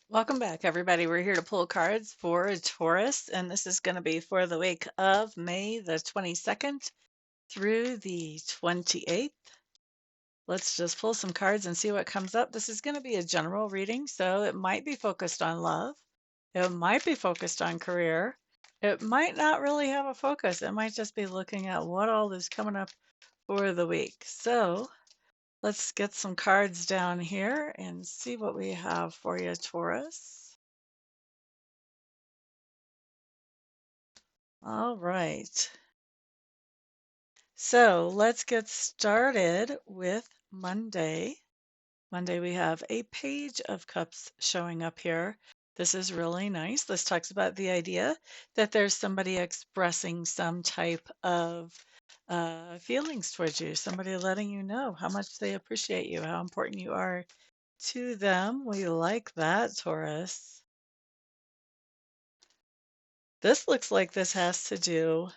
Welcome back, everybody. We're here to pull cards for Taurus, and this is going to be for the week of May the 22nd through the 28th. Let's just pull some cards and see what comes up. This is going to be a general reading, so it might be focused on love. It might be focused on career. It might not really have a focus. It might just be looking at what all is coming up for the week. So let's get some cards down here and see what we have for you, Taurus. All right. So let's get started with Monday. Monday, we have a Page of Cups showing up here. This is really nice. This talks about the idea that there's somebody expressing some type of feelings towards you, somebody letting you know how much they appreciate you, how important you are to them. We like that, Taurus. This looks like this has to do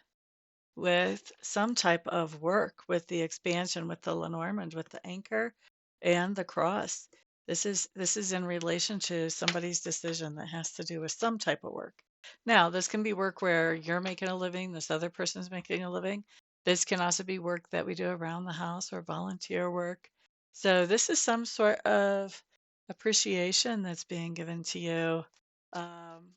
with some type of work with the expansion, with the Lenormand, with the anchor and the cross. This is in relation to somebody's decision that has to do with some type of work. Now, this can be work where you're making a living, this other person's making a living. This can also be work that we do around the house or volunteer work. So this is some sort of appreciation that's being given to you. Um,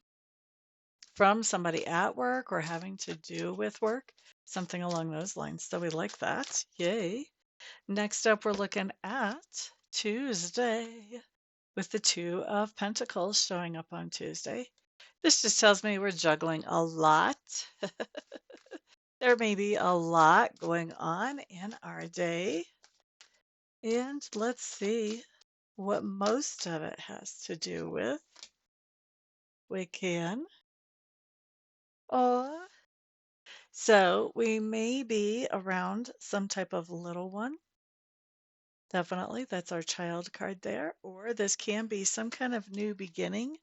from somebody at work or having to do with work, something along those lines. So we like that. Yay. Next up, we're looking at Tuesday with the Two of Pentacles showing up on Tuesday. This just tells me we're juggling a lot. There may be a lot going on in our day. And let's see what most of it has to do with. We can. Oh, so we may be around some type of little one. Definitely, that's our child card there. Or this can be some kind of new beginning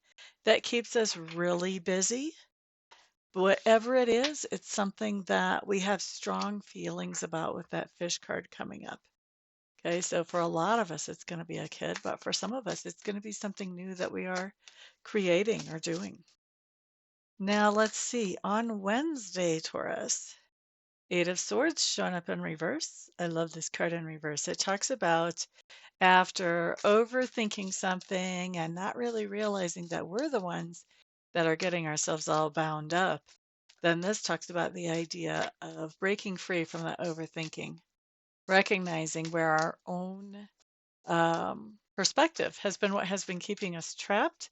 that keeps us really busy. Whatever it is, it's something that we have strong feelings about with that fish card coming up. Okay, so for a lot of us, it's going to be a kid, but for some of us, it's going to be something new that we are creating or doing. Now, let's see. On Wednesday, Taurus. Eight of Swords showing up in reverse. I love this card in reverse. It talks about after overthinking something and not really realizing that we're the ones that are getting ourselves all bound up, then this talks about the idea of breaking free from the overthinking, recognizing where our own perspective has been what has been keeping us trapped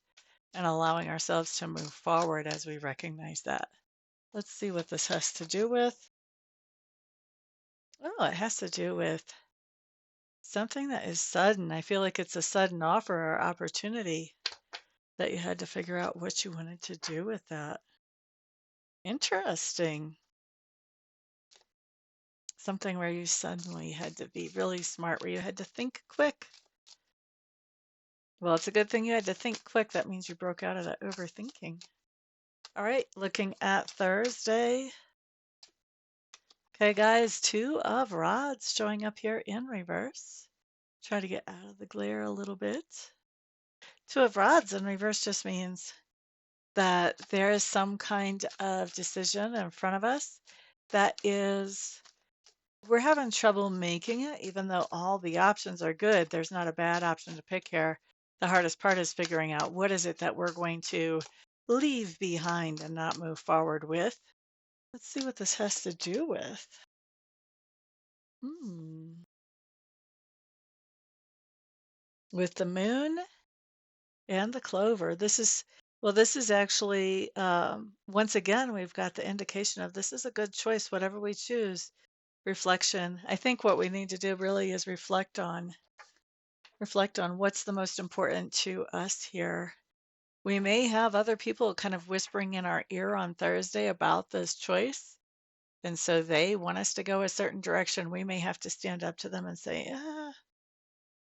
and allowing ourselves to move forward as we recognize that. Let's see what this has to do with. Oh, it has to do with something that is sudden. I feel like it's a sudden offer or opportunity that you had to figure out what you wanted to do with that. Interesting. Something where you suddenly had to be really smart, where you had to think quick. Well, it's a good thing you had to think quick. That means you broke out of that overthinking. All right, looking at Thursday. Okay, guys, Two of Rods showing up here in reverse. Try to get out of the glare a little bit. Two of Rods in reverse just means that there is some kind of decision in front of us that is, we're having trouble making it, even though all the options are good. There's not a bad option to pick here. The hardest part is figuring out what is it that we're going to leave behind and not move forward with. Let's see what this has to do with. Hmm. With the moon and the clover, this is, well, this is actually, once again, we've got the indication of this is a good choice, whatever we choose. Reflection. I think what we need to do really is reflect on what's the most important to us here. We may have other people kind of whispering in our ear on Thursday about this choice. And so they want us to go a certain direction. We may have to stand up to them and say,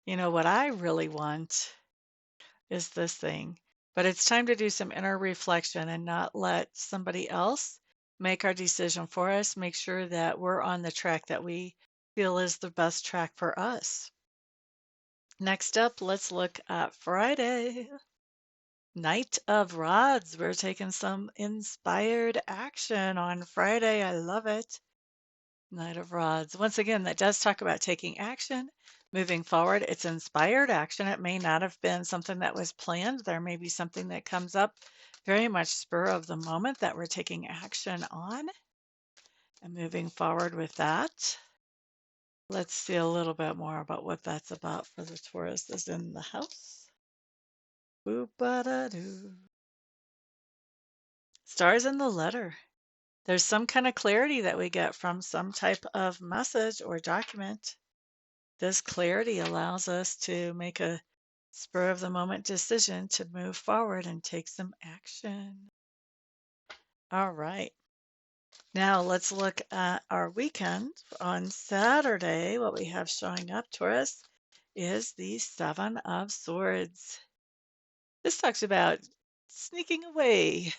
what I really want is this thing. But it's time to do some inner reflection and not let somebody else make our decision for us. Make sure that we're on the track that we feel is the best track for us. Next up, let's look at Friday. Knight of Rods. We're taking some inspired action on Friday. I love it. Knight of Rods. Once again, that does talk about taking action, moving forward. It's inspired action. It may not have been something that was planned. There may be something that comes up very much spur of the moment that we're taking action on and moving forward with that. Let's see a little bit more about what that's about for the Taurus is in the house. Boop-a-da-doo. Stars in the letter. There's some kind of clarity that we get from some type of message or document. This clarity allows us to make a spur of the moment decision to move forward and take some action. All right. Now let's look at our weekend. On Saturday, what we have showing up, Taurus, is the Seven of Swords. This talks about sneaking away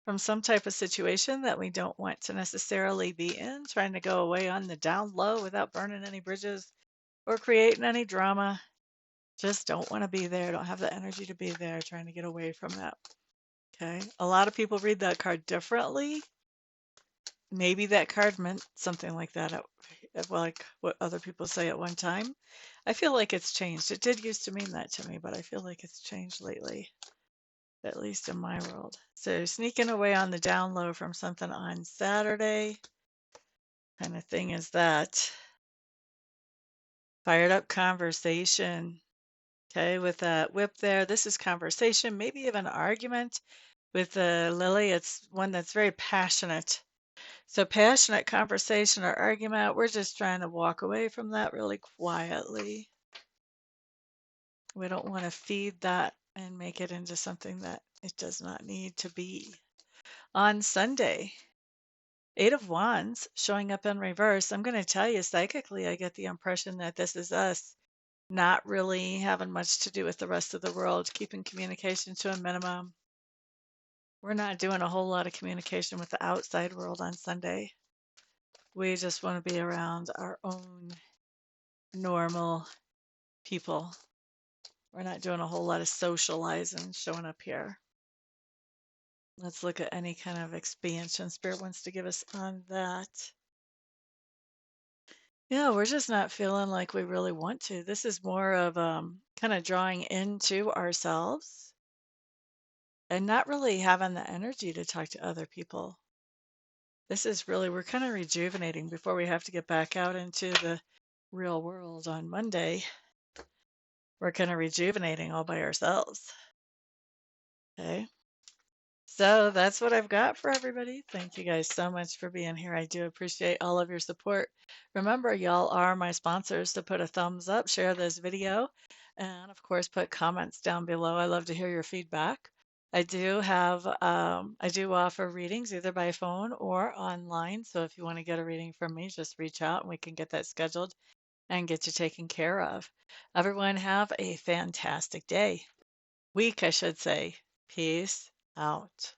from some type of situation that we don't want to necessarily be in, trying to go away on the down low without burning any bridges or creating any drama. Just don't want to be there, don't have the energy to be there, trying to get away from that. Okay. A lot of people read that card differently. Maybe that card meant something like that, like what other people say at one time. I feel like it's changed. It did used to mean that to me, but I feel like it's changed lately, at least in my world. So sneaking away on the down low from something on Saturday kind of thing is that. Fired up conversation. Okay, with that whip there, this is conversation, maybe even argument. With the lily, it's one that's very passionate. So passionate conversation or argument, we're just trying to walk away from that really quietly. We don't want to feed that and make it into something that it does not need to be. On Sunday, Eight of Wands showing up in reverse. I'm going to tell you psychically, I get the impression that this is us not really having much to do with the rest of the world, keeping communication to a minimum. We're not doing a whole lot of communication with the outside world on Sunday. We just want to be around our own normal people. We're not doing a whole lot of socializing showing up here. Let's look at any kind of expansion Spirit wants to give us on that. Yeah, we're just not feeling like we really want to. This is more of kind of drawing into ourselves and not really having the energy to talk to other people. This is really, we're kind of rejuvenating before we have to get back out into the real world on Monday. We're kind of rejuvenating all by ourselves. Okay. So that's what I've got for everybody. Thank you guys so much for being here. I do appreciate all of your support. Remember, y'all are my sponsors, to put a thumbs up, share this video, and of course, put comments down below. I love to hear your feedback. I do offer readings either by phone or online. So if you want to get a reading from me, just reach out and we can get that scheduled and get you taken care of. Everyone have a fantastic day. Week, I should say. Peace out.